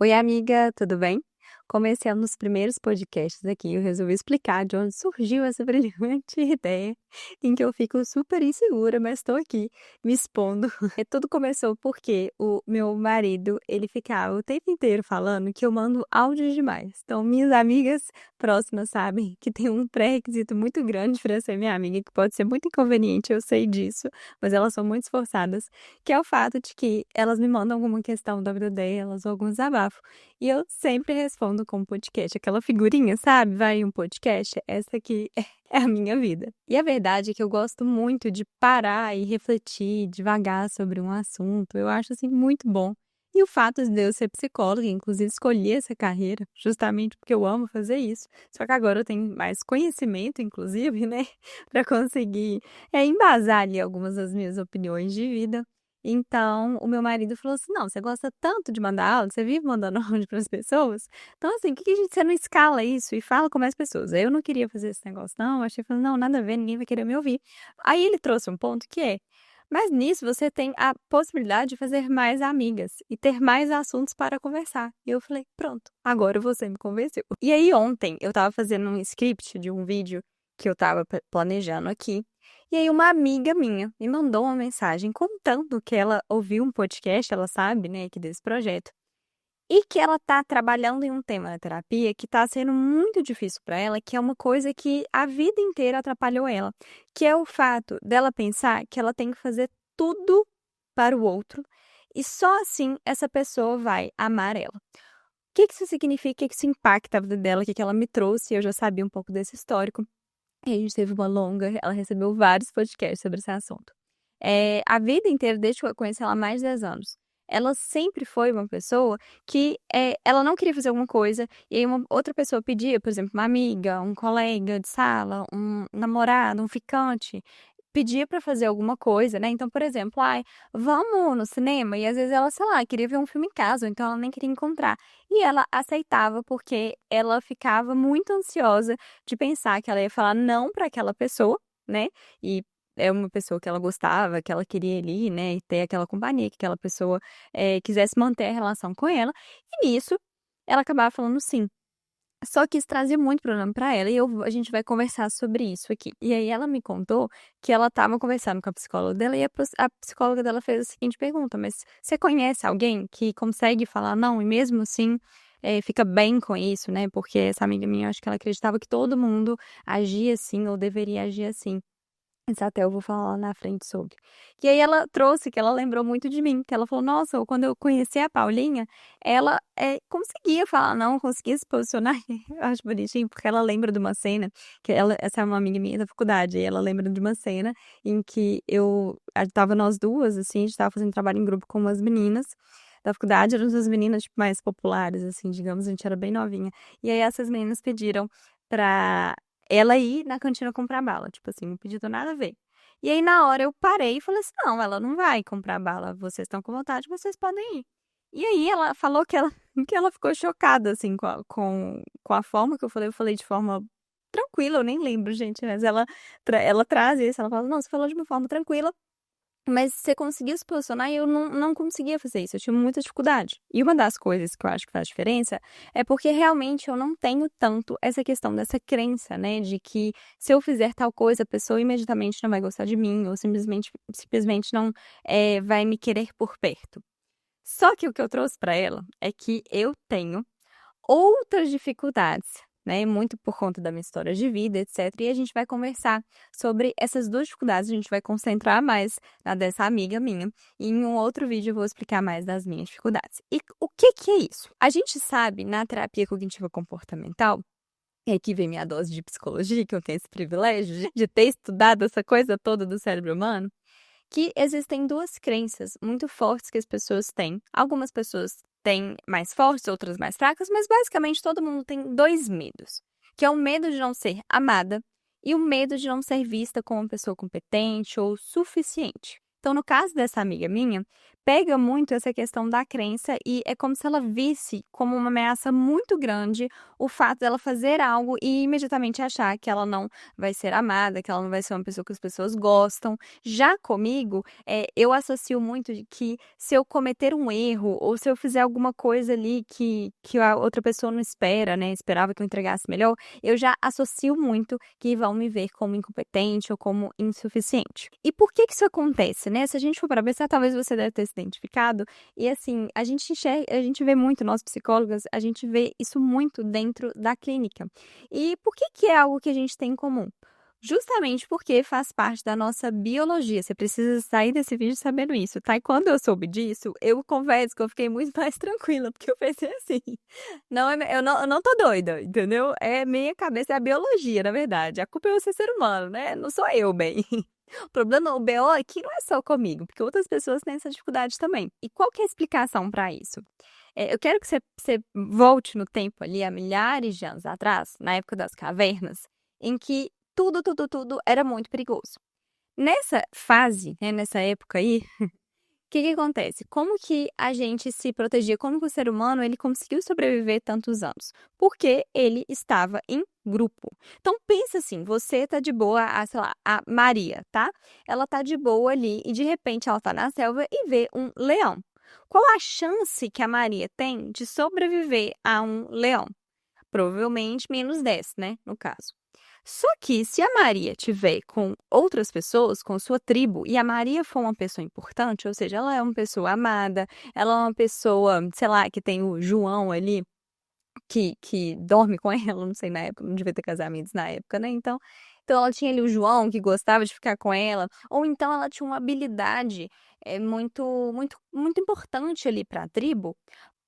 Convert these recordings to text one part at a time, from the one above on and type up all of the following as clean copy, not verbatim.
Oi, amiga, tudo bem? Como esse é um dos primeiros podcasts aqui, eu resolvi explicar de onde surgiu essa brilhante ideia, em que eu fico super insegura, mas estou aqui me expondo. E tudo começou porque o meu marido, ele ficava o tempo inteiro falando que eu mando áudios demais. Então, minhas amigas próximas sabem que tem um pré-requisito muito grande para ser minha amiga, que pode ser muito inconveniente, eu sei disso, mas elas são muito esforçadas, que é o fato de que elas me mandam alguma questão da vida delas ou algum desabafo. E eu sempre respondo com podcast, aquela figurinha, sabe? Vai um podcast, essa aqui é a minha vida. E a verdade é que eu gosto muito de parar e refletir devagar sobre um assunto. Eu acho assim muito bom. E o fato de eu ser psicóloga, inclusive escolhi essa carreira, justamente porque eu amo fazer isso. Só que agora eu tenho mais conhecimento, inclusive, né, para conseguir embasar ali algumas das minhas opiniões de vida. Então, o meu marido falou assim: "Não, você gosta tanto de mandar aula, você vive mandando áudio para as pessoas, então assim, por que que a gente você não escala isso e fala com mais pessoas?". Aí eu não queria fazer esse negócio não, achei, falei: "Não, nada a ver, ninguém vai querer me ouvir". Aí ele trouxe um ponto que é: "Mas nisso você tem a possibilidade de fazer mais amigas e ter mais assuntos para conversar". E eu falei: "Pronto, agora você me convenceu". E aí ontem eu estava fazendo um script de um vídeo que eu estava planejando aqui, e aí uma amiga minha me mandou uma mensagem contando que ela ouviu um podcast, ela sabe, né, aqui desse projeto, e que ela tá trabalhando em um tema na terapia que tá sendo muito difícil para ela, que é uma coisa que a vida inteira atrapalhou ela, que é o fato dela pensar que ela tem que fazer tudo para o outro e só assim essa pessoa vai amar ela. O que que isso significa? O que que isso impacta a vida dela? O que que ela me trouxe? Eu já sabia um pouco desse histórico. E a gente teve uma longa, ela recebeu vários podcasts sobre esse assunto. A vida inteira, desde que eu conheço ela há mais de 10 anos, ela sempre foi uma pessoa que, ela não queria fazer alguma coisa, e aí uma outra pessoa pedia, por exemplo, uma amiga, um colega de sala, um namorado, um ficante, pedia pra fazer alguma coisa, né, então, por exemplo: "Ai, vamos no cinema?", e às vezes ela, sei lá, queria ver um filme em casa, ou então ela nem queria encontrar. E ela aceitava, porque ela ficava muito ansiosa de pensar que ela ia falar não para aquela pessoa, né, e é uma pessoa que ela gostava, que ela queria ali, né, e ter aquela companhia, que aquela pessoa, quisesse manter a relação com ela, e nisso ela acabava falando sim. Só que isso trazia muito problema pra ela e a gente vai conversar sobre isso aqui. E aí ela me contou que ela estava conversando com a psicóloga dela e a psicóloga dela fez a seguinte pergunta: "Mas você conhece alguém que consegue falar não e mesmo assim, fica bem com isso?", né, porque essa amiga minha, eu acho que ela acreditava que todo mundo agia assim ou deveria agir assim. Isso até eu vou falar lá na frente sobre. E aí ela trouxe que ela lembrou muito de mim, que ela falou: "Nossa, quando eu conheci a Paulinha, ela, conseguia falar não, conseguia se posicionar". Eu acho bonitinho, porque ela lembra de uma cena que essa é uma amiga minha da faculdade, e ela lembra de uma cena em que estava nós 2, assim, a gente estava fazendo trabalho em grupo com umas meninas da faculdade, eram as meninas, tipo, mais populares, assim, digamos, a gente era bem novinha. E aí essas meninas pediram pra ela ir na cantina comprar bala, tipo assim, um pedido nada a ver. E aí na hora eu parei e falei assim: "Não, ela não vai comprar bala, vocês estão com vontade, vocês podem ir". E aí ela falou que ela que ela ficou chocada, assim, com a forma que eu falei de forma tranquila, eu nem lembro gente, mas ela traz isso, ela fala: "Não, você falou de uma forma tranquila, mas você conseguiu se posicionar e eu não conseguia fazer isso, eu tinha muita dificuldade". E uma das coisas que eu acho que faz diferença é porque realmente eu não tenho tanto essa questão dessa crença, né, de que se eu fizer tal coisa, a pessoa imediatamente não vai gostar de mim ou simplesmente não, vai me querer por perto. Só que o que eu trouxe para ela é que eu tenho outras dificuldades, né, muito por conta da minha história de vida, etcétera, e a gente vai conversar sobre essas 2 dificuldades, a gente vai concentrar mais na dessa amiga minha, e em um outro vídeo eu vou explicar mais das minhas dificuldades. E o que que é isso? A gente sabe na terapia cognitiva comportamental, e aqui vem minha dose de psicologia, que eu tenho esse privilégio de ter estudado essa coisa toda do cérebro humano, que existem 2 crenças muito fortes que as pessoas têm. Algumas pessoas têm mais fortes, outras mais fracas, mas basicamente todo mundo tem 2 medos, que é o medo de não ser amada e o medo de não ser vista como uma pessoa competente ou suficiente. Então, no caso dessa amiga minha, pega muito essa questão da crença e é como se ela visse como uma ameaça muito grande o fato dela fazer algo e imediatamente achar que ela não vai ser amada, que ela não vai ser uma pessoa que as pessoas gostam. Já comigo, eu associo muito de que se eu cometer um erro ou se eu fizer alguma coisa ali que a outra pessoa não espera, né, esperava que eu entregasse melhor, eu já associo muito que vão me ver como incompetente ou como insuficiente. E por que que isso acontece, né? Se a gente for para pensar, talvez você deve ter se identificado, e assim, a gente vê muito, nós psicólogas, a gente vê isso muito dentro da clínica. E por que que é algo que a gente tem em comum? Justamente porque faz parte da nossa biologia, você precisa sair desse vídeo sabendo isso, tá? E quando eu soube disso, eu confesso que eu fiquei muito mais tranquila, porque eu pensei assim, não é, eu não tô doida, entendeu? É minha cabeça, é a biologia, na verdade. A culpa é você ser humano, né? Não sou eu, bem. O problema, o BO aqui não é só comigo, porque outras pessoas têm essa dificuldade também. E qual que é a explicação para isso? Eu quero que você volte no tempo ali, há milhares de anos atrás, na época das cavernas, em que tudo era muito perigoso. Nessa fase, né, nessa época aí, o que que acontece? Como que a gente se protegia? Como que o ser humano ele conseguiu sobreviver tantos anos? Porque ele estava em grupo. Então pensa assim, você tá de boa, sei lá, a Maria, tá? Ela tá de boa ali e de repente ela tá na selva e vê um leão. Qual a chance que a Maria tem de sobreviver a um leão? Provavelmente -10, né, no caso. Só que se a Maria tiver com outras pessoas, com sua tribo, e a Maria for uma pessoa importante, ou seja, ela é uma pessoa amada, ela é uma pessoa, sei lá, que tem o João ali, que dorme com ela, não sei na época, não devia ter casamentos na época, né? Então ela tinha ali o João que gostava de ficar com ela, ou então ela tinha uma habilidade muito importante ali para a tribo.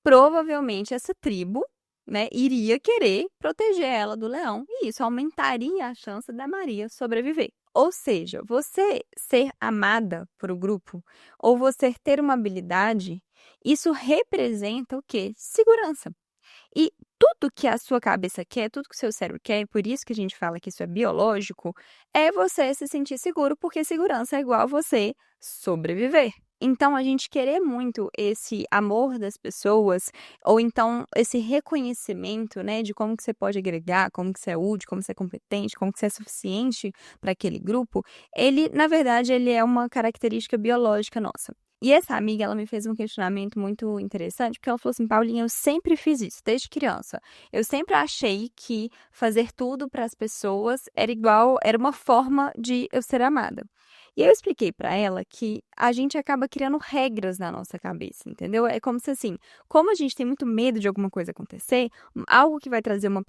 Provavelmente essa tribo, né, iria querer proteger ela do leão, e isso aumentaria a chance da Maria sobreviver. Ou seja, você ser amada por o grupo, ou você ter uma habilidade, isso representa o quê? Segurança. E tudo que a sua cabeça quer, tudo que o seu cérebro quer, por isso que a gente fala que isso é biológico, é você se sentir seguro, porque segurança é igual a você sobreviver. Então, a gente querer muito esse amor das pessoas, ou então esse reconhecimento, né, de como que você pode agregar, como que você é útil, como você é competente, como que você é suficiente para aquele grupo, ele, na verdade, ele é uma característica biológica nossa. E essa amiga, ela me fez um questionamento muito interessante, porque ela falou assim: Paulinha, eu sempre fiz isso, desde criança. Eu sempre achei que fazer tudo para as pessoas era uma forma de eu ser amada. E eu expliquei para ela que a gente acaba criando regras na nossa cabeça, entendeu? É como se assim, como a gente tem muito medo de alguma coisa acontecer, algo que vai trazer uma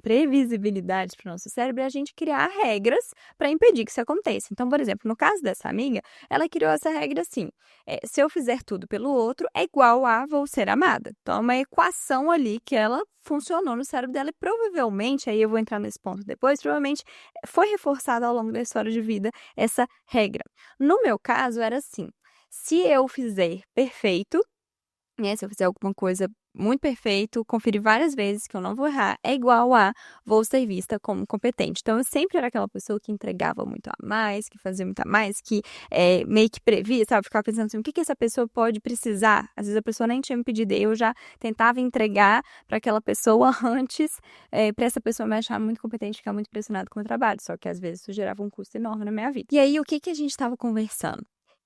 previsibilidade para o nosso cérebro é a gente criar regras para impedir que isso aconteça. Então, por exemplo, no caso dessa amiga, ela criou essa regra assim: se eu fizer tudo pelo outro, é igual a vou ser amada. Então, é uma equação ali que ela funcionou no cérebro dela e provavelmente, aí eu vou entrar nesse ponto depois, provavelmente foi reforçada ao longo da história de vida essa regra. No meu caso, era assim: se eu fizer perfeito, né, se eu fizer alguma coisa muito perfeito, conferir várias vezes que eu não vou errar, é igual a vou ser vista como competente. Então, eu sempre era aquela pessoa que entregava muito a mais, que fazia muito a mais, que meio que previa, sabe? Ficava pensando assim, o que que essa pessoa pode precisar? Às vezes a pessoa nem tinha me pedido, eu já tentava entregar para aquela pessoa antes, para essa pessoa me achar muito competente, ficar muito impressionada com o meu trabalho. Só que às vezes isso gerava um custo enorme na minha vida. E aí, o que que a gente estava conversando?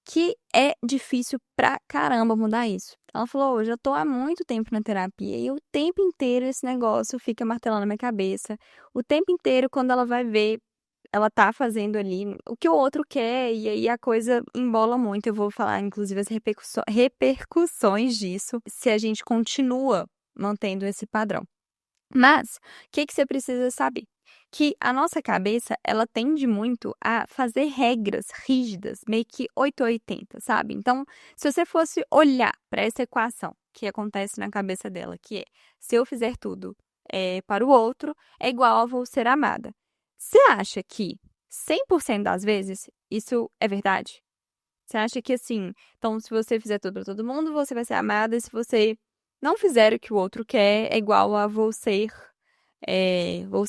Que é difícil pra caramba mudar isso. Ela falou: "Ô, eu já tô há muito tempo na terapia e o tempo inteiro esse negócio fica martelando na minha cabeça. O tempo inteiro, quando ela vai ver, ela tá fazendo ali o que o outro quer, e aí a coisa embola muito." Eu vou falar, inclusive, as repercussões disso se a gente continua mantendo esse padrão. Mas, o que que você precisa saber? Que a nossa cabeça, ela tende muito a fazer regras rígidas, meio que 8 ou 80, sabe? Então, se você fosse olhar para essa equação que acontece na cabeça dela, que é: se eu fizer tudo para o outro, é igual a vou ser amada. Você acha que 100% das vezes isso é verdade? Você acha que assim, então se você fizer tudo para todo mundo, você vai ser amada, e se você não fizer o que o outro quer, é igual a vou ser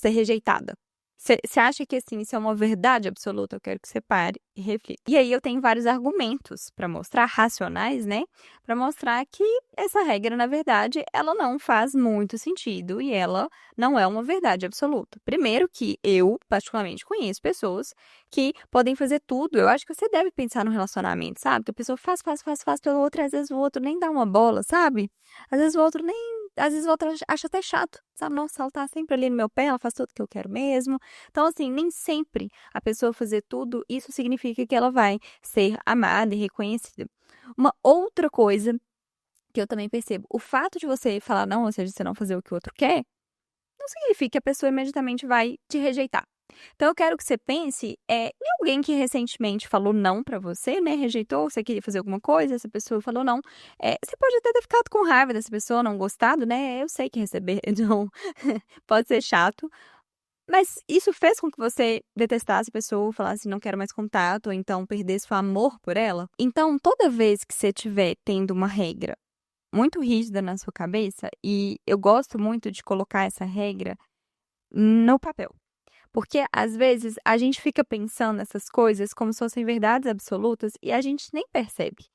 rejeitada. Você acha que, assim, isso é uma verdade absoluta? Eu quero que você pare e reflita. E aí eu tenho vários argumentos para mostrar, racionais, né, para mostrar que essa regra, na verdade, ela não faz muito sentido e ela não é uma verdade absoluta. Primeiro que eu, particularmente, conheço pessoas que podem fazer tudo. Eu acho que você deve pensar no relacionamento, sabe? Que a pessoa faz, faz, faz, faz pelo outro, e às vezes o outro nem dá uma bola, sabe? Às vezes o outro nem. Às vezes o outro acha até chato, sabe? Nossa, ela tá sempre ali no meu pé, ela faz tudo que eu quero mesmo. Então, assim, nem sempre a pessoa fazer tudo, isso significa que ela vai ser amada e reconhecida. Uma outra coisa que eu também percebo, o fato de você falar não, ou seja, você não fazer o que o outro quer, não significa que a pessoa imediatamente vai te rejeitar. Então, eu quero que você pense em alguém que recentemente falou não pra você, né? Rejeitou, você queria fazer alguma coisa, essa pessoa falou não. Você pode até ter ficado com raiva dessa pessoa, não gostado, né? Eu sei que receber não pode ser chato, mas isso fez com que você detestasse a pessoa, falasse não quero mais contato, ou então perdesse o amor por ela? Então, toda vez que você estiver tendo uma regra muito rígida na sua cabeça, e eu gosto muito de colocar essa regra no papel. Porque às vezes a gente fica pensando nessas coisas como se fossem verdades absolutas e a gente nem percebe.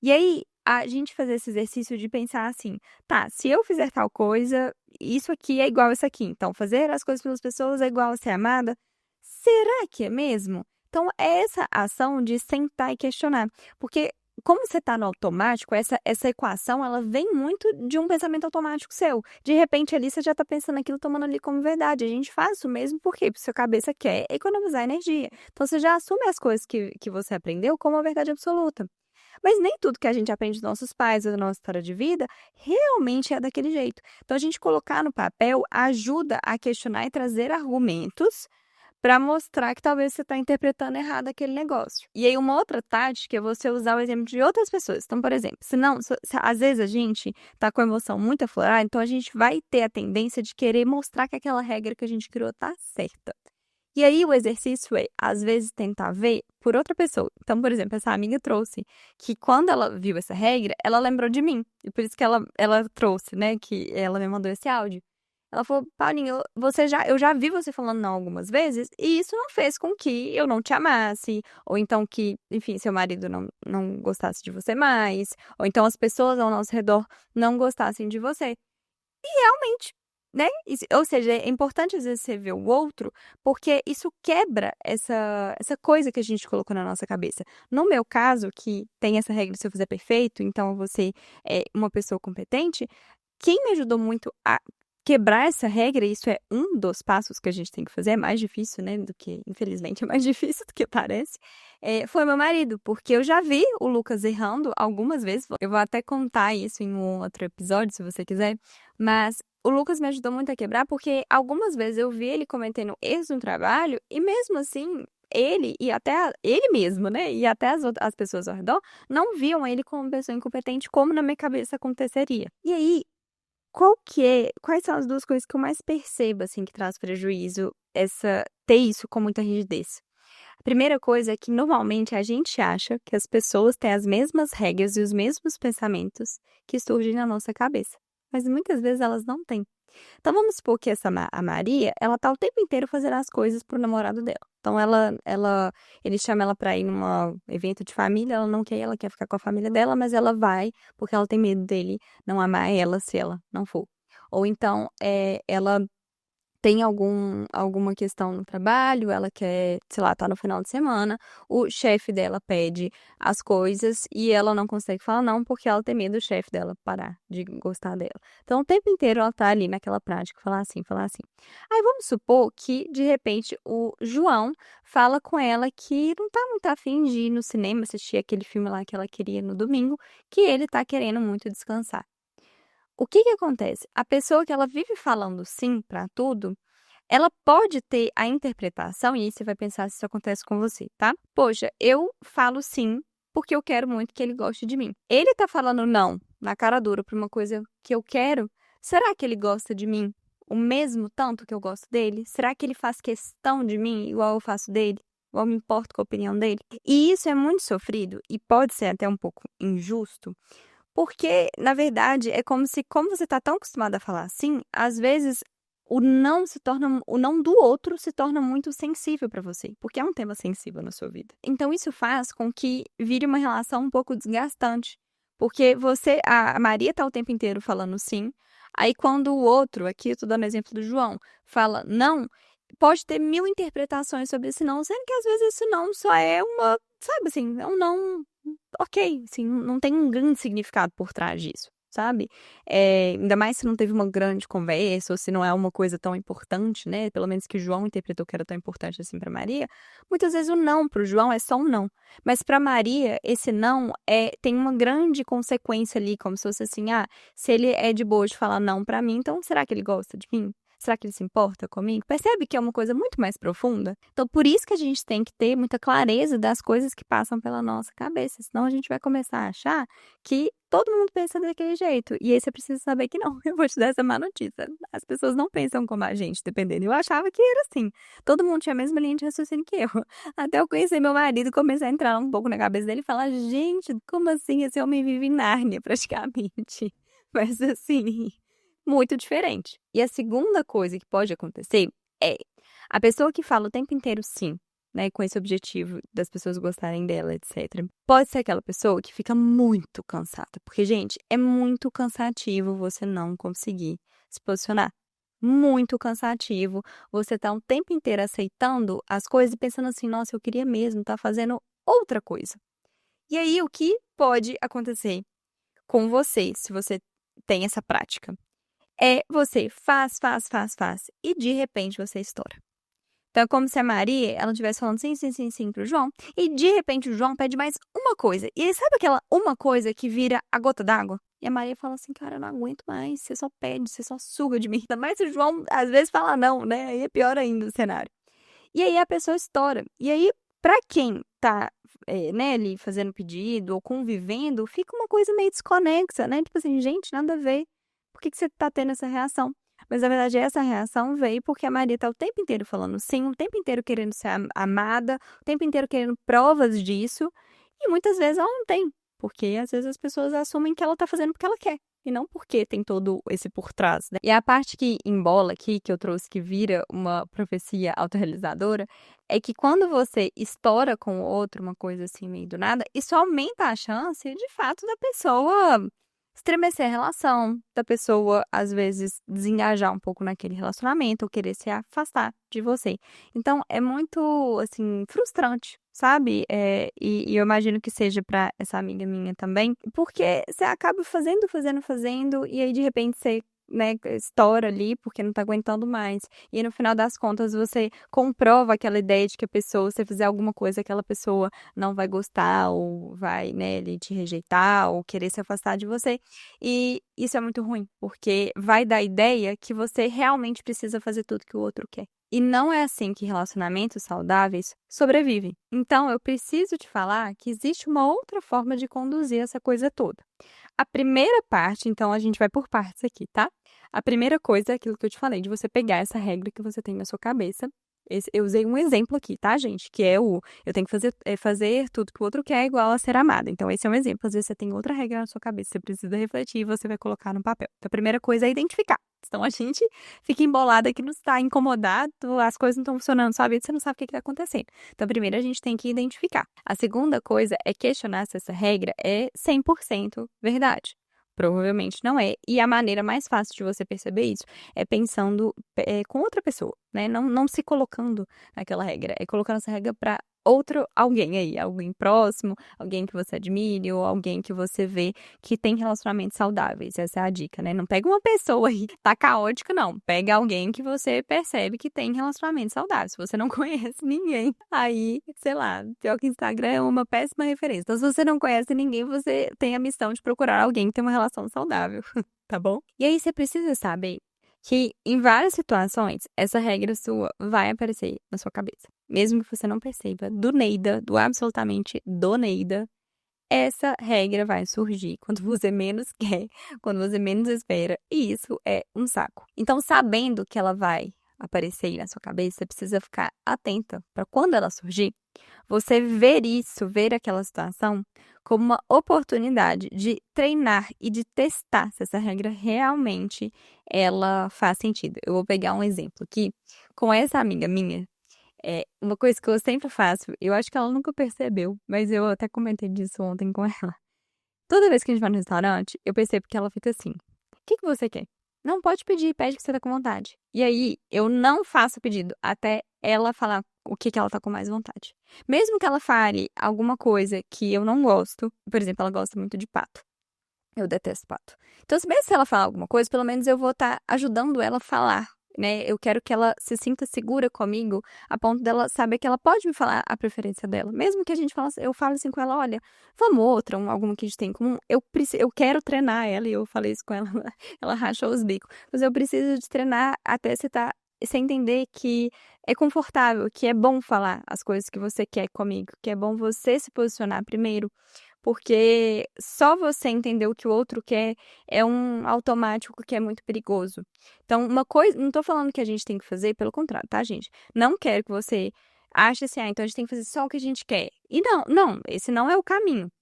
E aí, a gente fazer esse exercício de pensar assim: tá, se eu fizer tal coisa, isso aqui é igual a isso aqui. Então, fazer as coisas pelas pessoas é igual a ser amada. Será que é mesmo? Então, é essa ação de sentar e questionar. Porque, como você está no automático, essa equação ela vem muito de um pensamento automático seu. De repente, ali você já está pensando aquilo, tomando ali como verdade. A gente faz isso mesmo porque sua cabeça quer economizar energia. Então, você já assume as coisas que você aprendeu como uma verdade absoluta. Mas nem tudo que a gente aprende dos nossos pais ou da nossa história de vida realmente é daquele jeito. Então, a gente colocar no papel ajuda a questionar e trazer argumentos para mostrar que talvez você está interpretando errado aquele negócio. E aí, uma outra tática é você usar o exemplo de outras pessoas. Então, por exemplo, se não, às vezes a gente está com a emoção muito aflorada, então a gente vai ter a tendência de querer mostrar que aquela regra que a gente criou tá certa. E aí o exercício é, às vezes, tentar ver por outra pessoa. Então, por exemplo, essa amiga trouxe que quando ela viu essa regra, ela lembrou de mim. E por isso que ela trouxe, né, que ela me mandou esse áudio. Ela falou, Paulinho, eu já vi você falando não algumas vezes, e isso não fez com que eu não te amasse, ou então que, enfim, seu marido não gostasse de você mais, ou então as pessoas ao nosso redor não gostassem de você. Realmente, né, ou seja, é importante às vezes você ver o outro, porque isso quebra essa coisa que a gente colocou na nossa cabeça. No meu caso, que tem essa regra se eu fizer perfeito, então você é uma pessoa competente, quem me ajudou muito a quebrar essa regra, e isso é um dos passos que a gente tem que fazer, é mais difícil, né, do que infelizmente é mais difícil do que parece, foi meu marido, porque eu já vi o Lucas errando algumas vezes, eu vou até contar isso em um outro episódio, se você quiser, mas o Lucas me ajudou muito a quebrar, porque algumas vezes eu vi ele cometendo erros no trabalho, e mesmo assim, ele e até ele mesmo, né, e até as pessoas ao redor, não viam ele como uma pessoa incompetente, como na minha cabeça aconteceria. E aí, quais são as 2 coisas que eu mais percebo, assim, que traz prejuízo, ter isso com muita rigidez? A primeira coisa é que, normalmente, a gente acha que as pessoas têm as mesmas regras e os mesmos pensamentos que surgem na nossa cabeça, mas muitas vezes elas não têm. Então vamos supor que a Maria, ela tá o tempo inteiro fazendo as coisas pro namorado dela. Então ele chama ela pra ir num evento de família, ela não quer ir, ela quer ficar com a família dela, mas ela vai porque ela tem medo dele não amar ela se ela não for. Ou então, ela tem alguma questão no trabalho, ela quer, sei lá, tá no final de semana, o chefe dela pede as coisas e ela não consegue falar não, porque ela tem medo do chefe dela parar de gostar dela. Então, o tempo inteiro ela tá ali naquela prática, falar assim, falar assim. Aí vamos supor que, de repente, o João fala com ela que não tá muito afim de ir no cinema assistir aquele filme lá que ela queria no domingo, que ele tá querendo muito descansar. O que que acontece? A pessoa que ela vive falando sim para tudo, ela pode ter a interpretação, e aí você vai pensar se isso acontece com você, tá? Poxa, eu falo sim porque eu quero muito que ele goste de mim. Ele tá falando não na cara dura pra uma coisa que eu quero. Será que ele gosta de mim o mesmo tanto que eu gosto dele? Será que ele faz questão de mim igual eu faço dele? Igual eu me importo com a opinião dele? E isso é muito sofrido e pode ser até um pouco injusto, porque, na verdade, é como se, como você está tão acostumado a falar assim, às vezes o não do outro se torna muito sensível para você, porque é um tema sensível na sua vida. Então isso faz com que vire uma relação um pouco desgastante, porque a Maria tá o tempo inteiro falando sim, aí quando o outro, aqui eu tô dando exemplo do João, fala não, pode ter mil interpretações sobre esse não, sendo que às vezes esse não só é uma, sabe assim, é um não, ok, assim, não tem um grande significado por trás disso. Sabe? Ainda mais se não teve uma grande conversa, ou se não é uma coisa tão importante, né? Pelo menos que o João interpretou que era tão importante assim para Maria. Muitas vezes o não para o João é só um não. Mas para Maria, esse não tem uma grande consequência ali, como se fosse assim: ah, se ele é de boa de falar não para mim, então será que ele gosta de mim? Será que ele se importa comigo? Percebe que é uma coisa muito mais profunda? Então, por isso que a gente tem que ter muita clareza das coisas que passam pela nossa cabeça. Senão a gente vai começar a achar que todo mundo pensa daquele jeito. E aí você precisa saber que não. Eu vou te dar essa má notícia. As pessoas não pensam como a gente, dependendo. Eu achava que era assim. Todo mundo tinha a mesma linha de raciocínio que eu. Até eu conhecer meu marido e começar a entrar um pouco na cabeça dele e falar: gente, como assim? Esse homem vive em Nárnia, praticamente. Mas assim, muito diferente. E a segunda coisa que pode acontecer é a pessoa que fala o tempo inteiro sim, né, com esse objetivo das pessoas gostarem dela, etc. Pode ser aquela pessoa que fica muito cansada, porque, gente, é muito cansativo você não conseguir se posicionar. Muito cansativo você tá um tempo inteiro aceitando as coisas e pensando assim: nossa, eu queria mesmo estar fazendo outra coisa. E aí, o que pode acontecer com você, se você tem essa prática? Você faz, e de repente você estoura. Então é como se a Maria, ela estivesse falando sim, sim, sim, sim pro João, e de repente o João pede mais uma coisa. E aí, sabe aquela uma coisa que vira a gota d'água? E a Maria fala assim: cara, eu não aguento mais, você só pede, você só suga de mim. Ainda mais se o João às vezes fala não, né? Aí é pior ainda o cenário. E aí a pessoa estoura. E aí, pra quem tá, né, ali fazendo pedido ou convivendo, fica uma coisa meio desconexa, né? Tipo assim, gente, nada a ver. Por que que você tá tendo essa reação? Mas na verdade essa reação veio porque a Maria tá o tempo inteiro falando sim, o tempo inteiro querendo ser amada, o tempo inteiro querendo provas disso, e muitas vezes ela não tem, porque às vezes as pessoas assumem que ela tá fazendo porque ela quer. E não porque tem todo esse por trás, né? E a parte que embola aqui, que eu trouxe, que vira uma profecia autorrealizadora, é que quando você estoura com o outro, uma coisa assim, meio do nada, isso aumenta a chance, de fato, da pessoa estremecer a relação, da pessoa, às vezes, desengajar um pouco naquele relacionamento ou querer se afastar de você. Então, é muito, assim, frustrante, sabe? E eu imagino que seja pra essa amiga minha também, porque você acaba fazendo, e aí, de repente, você, né, estoura ali porque não tá aguentando mais. E aí, no final das contas, você comprova aquela ideia de que a pessoa, se você fizer alguma coisa, aquela pessoa não vai gostar ou vai, né, ele te rejeitar ou querer se afastar de você. E isso é muito ruim, porque vai dar a ideia que você realmente precisa fazer tudo que o outro quer. E não é assim que relacionamentos saudáveis sobrevivem. Então, eu preciso te falar que existe uma outra forma de conduzir essa coisa toda. A primeira parte, então, a gente vai por partes aqui, tá? A primeira coisa é aquilo que eu te falei, de você pegar essa regra que você tem na sua cabeça. Eu usei um exemplo aqui, tá, gente? Que é eu tenho que fazer tudo que o outro quer igual a ser amada. Então, esse é um exemplo. Às vezes você tem outra regra na sua cabeça, você precisa refletir e você vai colocar no papel. Então, a primeira coisa é identificar. Então, a gente fica embolada que não está incomodado, as coisas não estão funcionando, sabe? Você não sabe o que está acontecendo. Então, primeiro a gente tem que identificar. A segunda coisa é questionar se essa regra é 100% verdade. Provavelmente não é. E a maneira mais fácil de você perceber isso é pensando com outra pessoa, né? Não se colocando naquela regra, é colocando essa regra para outro alguém aí, alguém próximo, alguém que você admire ou alguém que você vê que tem relacionamentos saudáveis. Essa é a dica, né? Não pega uma pessoa aí que tá caótica, não. Pega alguém que você percebe que tem relacionamentos saudáveis. Se você não conhece ninguém, aí, sei lá, pior que Instagram é uma péssima referência. Então, se você não conhece ninguém, você tem a missão de procurar alguém que tem uma relação saudável, tá bom? E aí você precisa saber que em várias situações essa regra sua vai aparecer na sua cabeça. Mesmo que você não perceba, do Neida, do absolutamente do Neida, essa regra vai surgir quando você menos quer, quando você menos espera, e isso é um saco. Então, sabendo que ela vai aparecer aí na sua cabeça, você precisa ficar atenta para quando ela surgir, você ver isso, ver aquela situação como uma oportunidade de treinar e de testar se essa regra realmente ela faz sentido. Eu vou pegar um exemplo aqui com essa amiga minha. Uma coisa que eu sempre faço, eu acho que ela nunca percebeu, mas eu até comentei disso ontem com ela. Toda vez que a gente vai no restaurante, eu percebo que ela fica assim: "O que que você quer?". "Não, pode pedir, pede que você tá com vontade". E aí, eu não faço o pedido até ela falar o que que ela tá com mais vontade. Mesmo que ela fale alguma coisa que eu não gosto, por exemplo, ela gosta muito de pato. Eu detesto pato. Então, mesmo se ela falar alguma coisa, pelo menos eu vou estar ajudando ela a falar, né? Eu quero que ela se sinta segura comigo, a ponto dela saber que ela pode me falar a preferência dela. Mesmo que a gente fale, eu falo assim com ela, olha, vamos outra, alguma que a gente tem em comum. Eu quero treinar ela, e eu falei isso com ela, ela rachou os bicos. Mas eu preciso de treinar até você entender que é confortável, que é bom falar as coisas que você quer comigo, que é bom você se posicionar primeiro, porque só você entender o que o outro quer é um automático que é muito perigoso. Então, uma coisa, não tô falando que a gente tem que fazer, pelo contrário, tá, gente? Não quero que você ache assim, então a gente tem que fazer só o que a gente quer. E não, esse não é o caminho.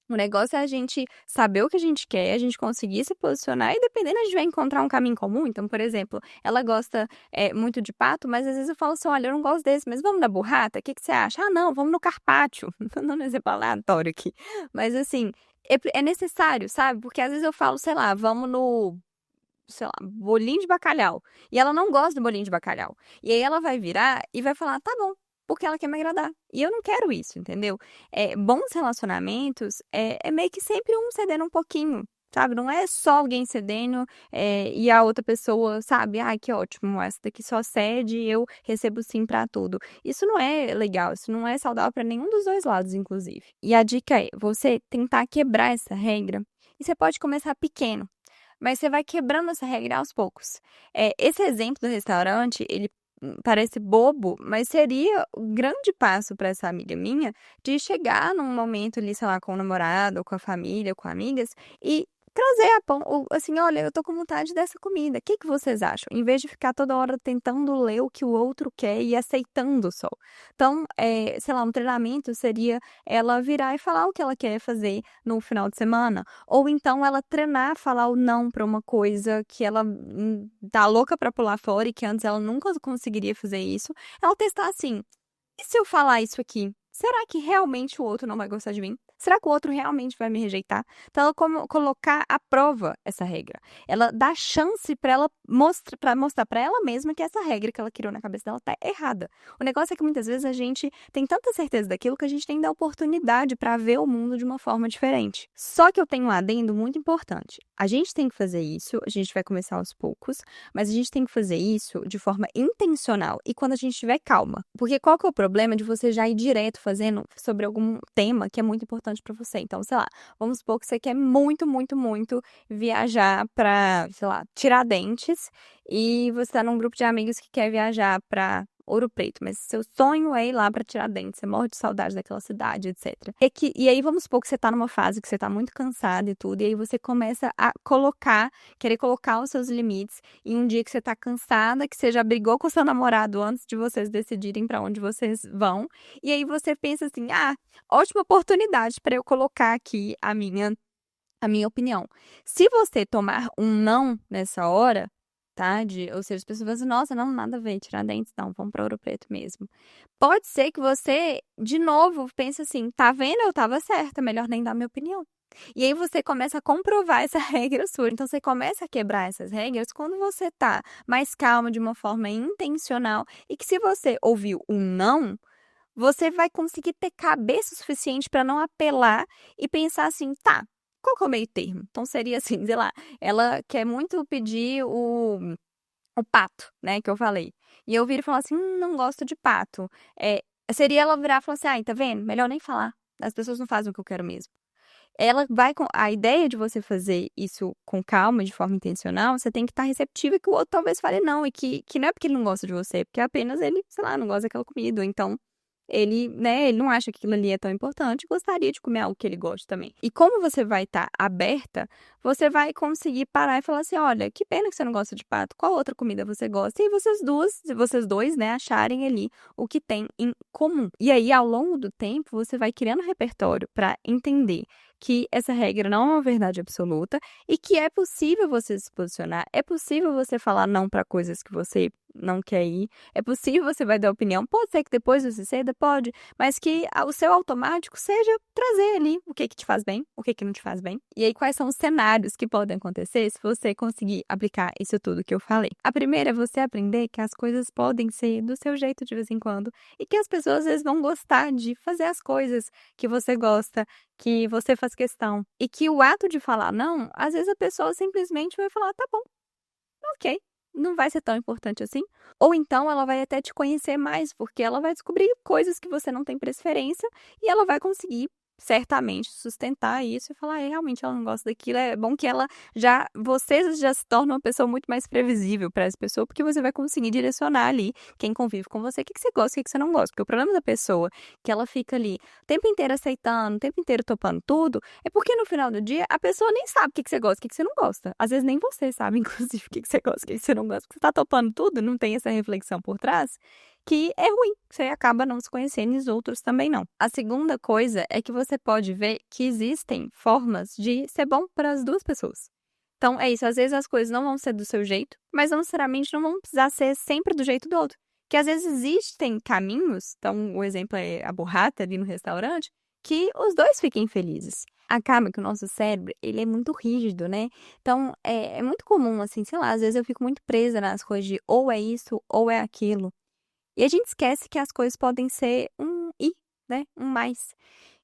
O negócio é a gente saber o que a gente quer, a gente conseguir se posicionar e dependendo a gente vai encontrar um caminho comum. Então, por exemplo, ela gosta muito de pato, mas às vezes eu falo assim, olha, eu não gosto desse, mas vamos na burrata? O que que você acha? Ah, não, vamos no carpaccio. Tô dando um exemplo aleatório aqui. Mas assim, é necessário, sabe? Porque às vezes eu falo, sei lá, vamos no, sei lá, bolinho de bacalhau. E ela não gosta do bolinho de bacalhau. E aí ela vai virar e vai falar, tá bom, porque ela quer me agradar. E eu não quero isso, entendeu? Bons relacionamentos é meio que sempre um cedendo um pouquinho, sabe? Não é só alguém cedendo e a outra pessoa, sabe? Ai, que ótimo, essa daqui só cede e eu recebo sim pra tudo. Isso não é legal, isso não é saudável pra nenhum dos dois lados, inclusive. E a dica é você tentar quebrar essa regra. E você pode começar pequeno. Mas você vai quebrando essa regra aos poucos. Esse exemplo do restaurante, ele parece bobo, mas seria um grande passo para essa amiga minha de chegar num momento ali, sei lá, com o namorado, ou com a família, com amigas, e trazer assim, olha, eu tô com vontade dessa comida, o que que vocês acham? Em vez de ficar toda hora tentando ler o que o outro quer e aceitando só. Então, sei lá, um treinamento seria ela virar e falar o que ela quer fazer no final de semana, ou então ela treinar, falar o não para uma coisa que ela tá louca pra pular fora e que antes ela nunca conseguiria fazer isso. Ela testar assim: e se eu falar isso aqui? Será que realmente o outro não vai gostar de mim? Será que o outro realmente vai me rejeitar? Então, ela colocar à prova essa regra. Ela dá chance para ela mostrar para ela mesma que essa regra que ela criou na cabeça dela tá errada. O negócio é que muitas vezes a gente tem tanta certeza daquilo que a gente tem que dar oportunidade para ver o mundo de uma forma diferente. Só que eu tenho um adendo muito importante. A gente tem que fazer isso, a gente vai começar aos poucos, mas a gente tem que fazer isso de forma intencional e quando a gente tiver calma. Porque qual que é o problema de você já ir direto fazendo sobre algum tema que é muito importante pra você? Então, sei lá, vamos supor que você quer muito, muito, muito viajar pra, sei lá, Tiradentes e você tá num grupo de amigos que quer viajar pra Ouro Preto, mas seu sonho é ir lá pra Tiradentes, você morre de saudade daquela cidade, etc. E aí vamos supor que você tá numa fase que você tá muito cansada e tudo, e aí você começa a querer colocar os seus limites em um dia que você tá cansada, que você já brigou com o seu namorado antes de vocês decidirem pra onde vocês vão, e aí você pensa assim: "Ah, ótima oportunidade pra eu colocar aqui a minha opinião". Se você tomar um não nessa hora, tá, ou seja, as pessoas falam assim: "Nossa, não, nada a ver, Tiradentes não, vamos pra Ouro Preto mesmo". Pode ser que você, de novo, pense assim: "Tá vendo, eu estava certa, melhor nem dar minha opinião". E aí você começa a comprovar essa regra sua. Então você começa a quebrar essas regras quando você tá mais calma, de uma forma intencional, e que se você ouviu um não, você vai conseguir ter cabeça suficiente para não apelar e pensar assim: "Tá, qual que é o meio termo?". Então seria assim, sei lá, ela quer muito pedir o pato, né, que eu falei. E eu viro e falo assim: não gosto de pato". Seria ela virar e falar assim: "Ai, tá vendo? Melhor nem falar. As pessoas não fazem o que eu quero mesmo". Ela vai com a ideia de você fazer isso com calma, de forma intencional, você tem que estar receptiva que o outro talvez fale não, e que não é porque ele não gosta de você, é porque apenas ele, sei lá, não gosta daquela comida, ou então ele, né, ele não acha que aquilo ali é tão importante, gostaria de comer algo que ele gosta também. E como você vai estar aberta, você vai conseguir parar e falar assim: "Olha, que pena que você não gosta de pato, qual outra comida você gosta?" E vocês dois, né, acharem ali o que tem em comum. E aí, ao longo do tempo, você vai criando repertório para entender que essa regra não é uma verdade absoluta e que é possível você se posicionar, é possível você falar não para coisas que você não quer ir, é possível você vai dar opinião, pode ser que depois você ceda, pode, mas que o seu automático seja trazer ali o que te faz bem, o que não te faz bem. E aí, quais são os cenários que podem acontecer se você conseguir aplicar isso tudo que eu falei? A primeira é você aprender que as coisas podem ser do seu jeito de vez em quando e que as pessoas às vezes vão gostar de fazer as coisas que você gosta, que você faz questão. E que o ato de falar não, às vezes a pessoa simplesmente vai falar: "Tá bom, ok, não vai ser tão importante assim". Ou então ela vai até te conhecer mais, porque ela vai descobrir coisas que você não tem preferência e ela vai conseguir certamente sustentar isso e falar: "É, realmente ela não gosta daquilo". É bom que você já se torna uma pessoa muito mais previsível para essa pessoa, porque você vai conseguir direcionar ali quem convive com você, o que que você gosta, o que que você não gosta. Porque o problema da pessoa, que ela fica ali o tempo inteiro aceitando, o tempo inteiro topando tudo, é porque no final do dia a pessoa nem sabe o que que você gosta, o que que você não gosta. Às vezes nem você sabe, inclusive, o que que você gosta, o que que você não gosta, porque você tá topando tudo, não tem essa reflexão por trás, que é ruim, você acaba não se conhecendo e os outros também não. A segunda coisa é que você pode ver que existem formas de ser bom para as duas pessoas. Então é isso, às vezes as coisas não vão ser do seu jeito, mas não necessariamente não vão precisar ser sempre do jeito do outro. Que às vezes existem caminhos, então o exemplo é a burrata ali no restaurante, que os dois fiquem felizes. Acaba que o nosso cérebro, ele é muito rígido, né? Então, é muito comum, assim, sei lá, às vezes eu fico muito presa nas coisas de ou é isso ou é aquilo. E a gente esquece que as coisas podem ser um "e", né, um mais.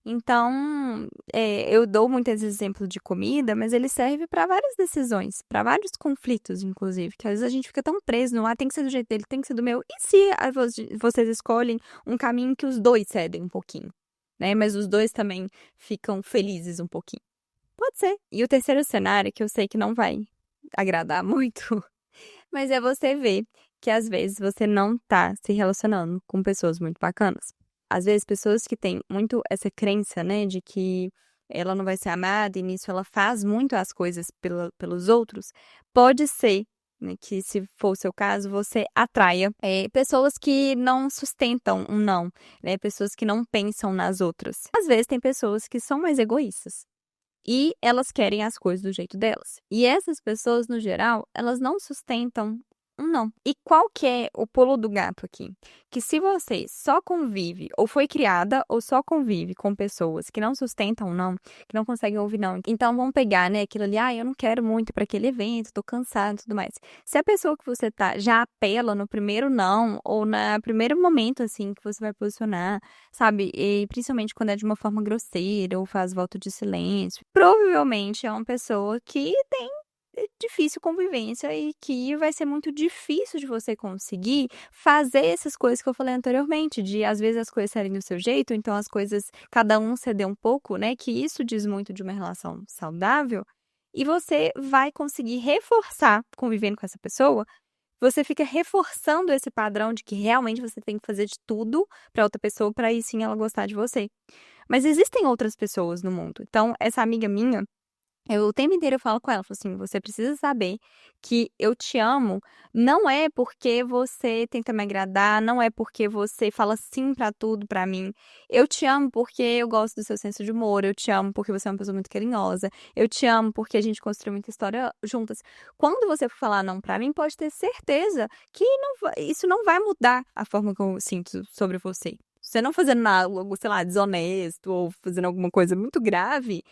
Então, eu dou muitos exemplos de comida, mas ele serve para várias decisões, para vários conflitos, inclusive, que às vezes a gente fica tão preso no: "Ah, tem que ser do jeito dele, tem que ser do meu". E se vocês escolhem um caminho que os 2 cedem um pouquinho, né, mas os 2 também ficam felizes um pouquinho? Pode ser. E o terceiro cenário, que eu sei que não vai agradar muito, mas é você ver que às vezes você não tá se relacionando com pessoas muito bacanas. Às vezes pessoas que têm muito essa crença, né, de que ela não vai ser amada e nisso ela faz muito as coisas pelos outros, pode ser, né, que se for o seu caso, você atraia, pessoas que não sustentam um não, né, pessoas que não pensam nas outras. Às vezes tem pessoas que são mais egoístas. E elas querem as coisas do jeito delas. E essas pessoas, no geral, elas não sustentam um não. E qual que é o pulo do gato aqui? Que se você só convive, ou foi criada, ou só convive com pessoas que não sustentam um não, que não conseguem ouvir não, então vão pegar, né, aquilo ali: "Ah, eu não quero muito ir pra aquele evento, tô cansado e tudo mais". Se a pessoa que você tá já apela no primeiro não, ou na primeiro momento, assim, que você vai posicionar, sabe, e principalmente quando é de uma forma grosseira ou faz voto de silêncio, provavelmente é uma pessoa que tem difícil convivência e que vai ser muito difícil de você conseguir fazer essas coisas que eu falei anteriormente, de às vezes as coisas serem do seu jeito, então as coisas cada um ceder um pouco, né, que isso diz muito de uma relação saudável, e você vai conseguir reforçar convivendo com essa pessoa, você fica reforçando esse padrão de que realmente você tem que fazer de tudo para outra pessoa, para aí sim ela gostar de você. Mas existem outras pessoas no mundo. Então, essa amiga minha, o tempo inteiro eu falo com ela, falo assim: "Você precisa saber que eu te amo, não é porque você tenta me agradar, não é porque você fala sim pra tudo pra mim. Eu te amo porque eu gosto do seu senso de humor, eu te amo porque você é uma pessoa muito carinhosa, eu te amo porque a gente construiu muita história juntas. Quando você for falar não pra mim, pode ter certeza que isso não vai mudar a forma que eu sinto sobre você. Você não fazendo algo, sei lá, desonesto ou fazendo alguma coisa muito grave,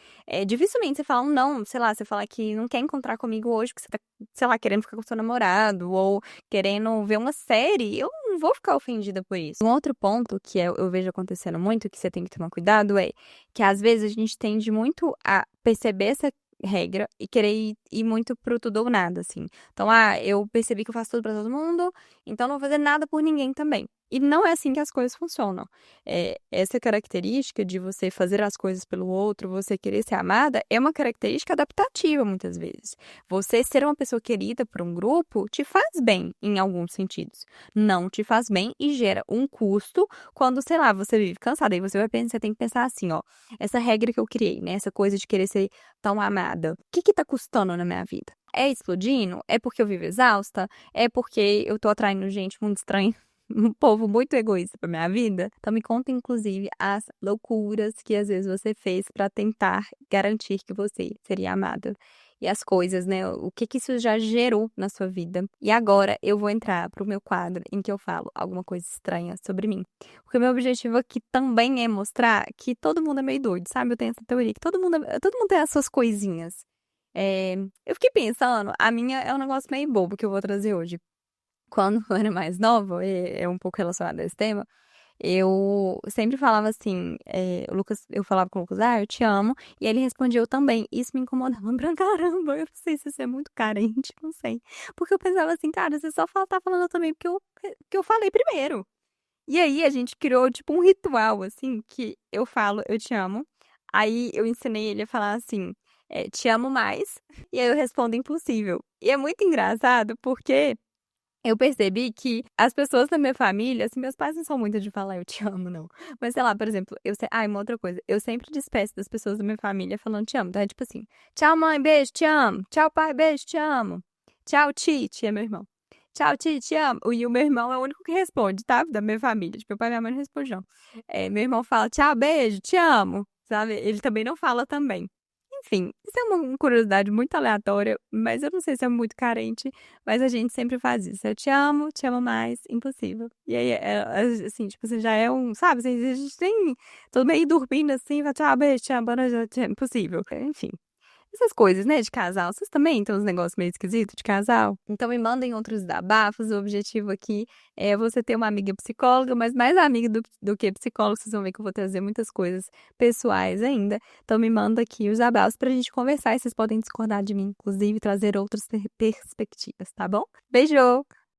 dificilmente você fala um não, sei lá, você fala que não quer encontrar comigo hoje porque você tá, sei lá, querendo ficar com seu namorado ou querendo ver uma série, eu não vou ficar ofendida por isso". Um outro ponto que eu vejo acontecendo muito, que você tem que tomar cuidado, é que às vezes a gente tende muito a perceber essa regra e querer ir muito pro tudo ou nada, assim. Então: "Ah, eu percebi que eu faço tudo pra todo mundo, então não vou fazer nada por ninguém também". E não é assim que as coisas funcionam. Essa característica de você fazer as coisas pelo outro, você querer ser amada, é uma característica adaptativa, muitas vezes. Você ser uma pessoa querida por um grupo te faz bem, em alguns sentidos. Não te faz bem e gera um custo quando, sei lá, você vive cansada. Aí você tem que pensar assim, ó, essa regra que eu criei, né? Essa coisa de querer ser tão amada. O que que tá custando na minha vida? É explodindo? É porque eu vivo exausta? É porque eu tô atraindo gente muito estranha? Um povo muito egoísta pra minha vida? Então me conta, inclusive, as loucuras que às vezes você fez pra tentar garantir que você seria amada. E as coisas, né? O que que isso já gerou na sua vida. E agora eu vou entrar pro meu quadro em que eu falo alguma coisa estranha sobre mim. Porque o meu objetivo aqui também é mostrar que todo mundo é meio doido, sabe? Eu tenho essa teoria que todo mundo tem as suas coisinhas. Eu fiquei pensando, a minha é um negócio meio bobo que eu vou trazer hoje. Quando eu era mais nova, é um pouco relacionado a esse tema, eu sempre falava assim, eu falava com o Lucas, eu te amo, e ele respondia, eu também. Isso me incomodava pra caramba, eu não sei se isso é muito carente, não sei. Porque eu pensava assim, cara, você só tá falando eu também porque eu falei primeiro. E aí a gente criou, tipo, um ritual, assim, que eu falo, eu te amo, aí eu ensinei ele a falar assim, te amo mais, e aí eu respondo impossível. E é muito engraçado, porque eu percebi que as pessoas da minha família, assim, meus pais não são muito de falar eu te amo, não. Mas sei lá, por exemplo, uma outra coisa, eu sempre despeço das pessoas da minha família falando te amo. Então é tipo assim, tchau mãe, beijo, te amo. Tchau pai, beijo, te amo. Tchau Tite, é meu irmão. Tchau Tite, te amo. E o meu irmão é o único que responde, tá? Da minha família. Tipo, meu pai e minha mãe não respondem, não. Meu irmão fala tchau, beijo, te amo. Sabe? Ele também não fala também. Enfim, isso é uma curiosidade muito aleatória, mas eu não sei se é muito carente, mas a gente sempre faz isso. Eu te amo mais, impossível. E aí, assim, tipo, você já é um, sabe, assim, a gente tem, todo meio dormindo assim, fala, tchau, beijo, te amo, boa noite, impossível. Enfim, essas coisas, né, de casal. Vocês também têm uns negócios meio esquisitos de casal? Então me mandem outros desabafos. O objetivo aqui é você ter uma amiga psicóloga, mas mais amiga do que psicóloga. Vocês vão ver que eu vou trazer muitas coisas pessoais ainda. Então me manda aqui os desabafos pra gente conversar. E vocês podem discordar de mim, inclusive, trazer outras perspectivas, tá bom? Beijo!